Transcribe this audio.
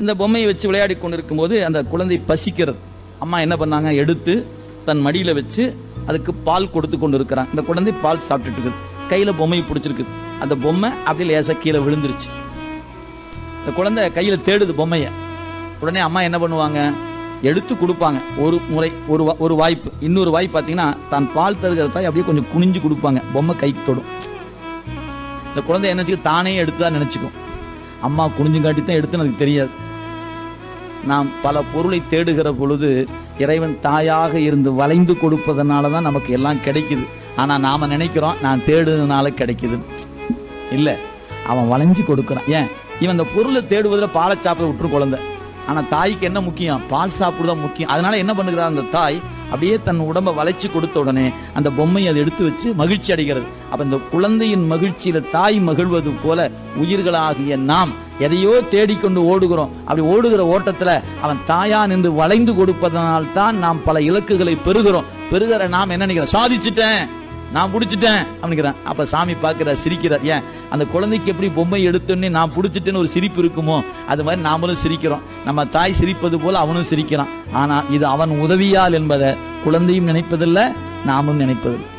இந்த பொம்மையை வச்சு விளையாடி கொண்டிருக்கும் போது அந்த குழந்தை பசிக்கிறது. அம்மா என்ன பண்ணாங்க, எடுத்து தன் மடியில வச்சு அதுக்கு பால் கொடுத்து கொண்டு இருக்கிறாங்க. இந்த குழந்தை பால் சாப்பிட்டுட்டு இருக்குது, கையில பொம்மையை பிடிச்சிருக்கு. அந்த பொம்மை அப்படியே லேசா கீழே விழுந்துருச்சு. இந்த குழந்தை கையில தேடுது பொம்மைய. உடனே அம்மா என்ன பண்ணுவாங்க, எடுத்து கொடுப்பாங்க. ஒரு முறை ஒரு வாய்ப்பு, இன்னொரு வாய்ப்பு பார்த்தீங்கன்னா தான் பால் தருகிற தாய் அப்படியே கொஞ்சம் குனிஞ்சு கொடுப்பாங்க, பொம்மை கைக்கு தொடும். இந்த குழந்தை என்ன தானே எடுத்துதான் நினைச்சுக்கும், அம்மா குனிஞ்சு காட்டி தான் எடுத்துன்னு அதுக்கு தெரியாது. நாம் பல பொருளை தேடுகிற பொழுது இறைவன் தாயாக இருந்து வளைந்து கொடுப்பதனால தான் நமக்கு எல்லாம் கிடைக்குது. ஆனா நாம நினைக்கிறோம் நான் தேடுறதுனால கிடைக்குது. இல்ல, அவன் வளைஞ்சு கொடுக்கறான். ஏன், இவன் அந்த பொருளை தேடுவதில் பாலை சாப்பிட விட்டுரு குழந்தை. ஆனா தாய்க்கு என்ன முக்கியம், பால் சாப்பிடுதான் முக்கியம். அதனால என்ன பண்ணுகிறார் அந்த தாய், அப்படியே தன் உடம்பை வளைச்சு கொடுத்த உடனே அந்த பொம்மையை அதை எடுத்து வச்சு மகிழ்ச்சி அடைகிறது. அப்ப இந்த குழந்தையின் மகிழ்ச்சியில தாய் மகிழ்வது போல உயிர்களாகிய நாம் எதையோ தேடிக்கொண்டு ஓடுகிறோம். அப்படி ஓடுகிற ஓட்டத்துல அவன் தாயா நின்று வளைந்து கொடுப்பதனால் தான் நாம் பல இலக்குகளை பெறுகிறோம். பெறுகிற நாம் என்ன நினைக்கிறோம், சாதிச்சுட்டேன், நான் பிடிச்சிட்டேன் அப்படிங்கிறேன். அப்ப சாமி பார்க்கிறார், சிரிக்கிறார். ஏன், அந்த குழந்தைக்கு எப்படி பொம்மை எடுத்தோன்னே நான் பிடிச்சிட்டேன்னு ஒரு சிரிப்பு இருக்குமோ, அது மாதிரி நாமளும் சிரிக்கிறோம். நம்ம தாய் சிரிப்பது போல அவனும் சிரிக்கிறான். ஆனா இது அவன் உதவியால் என்பதை குழந்தையும் நினைப்பதில்லை, நாமும் நினைப்பதில்லை.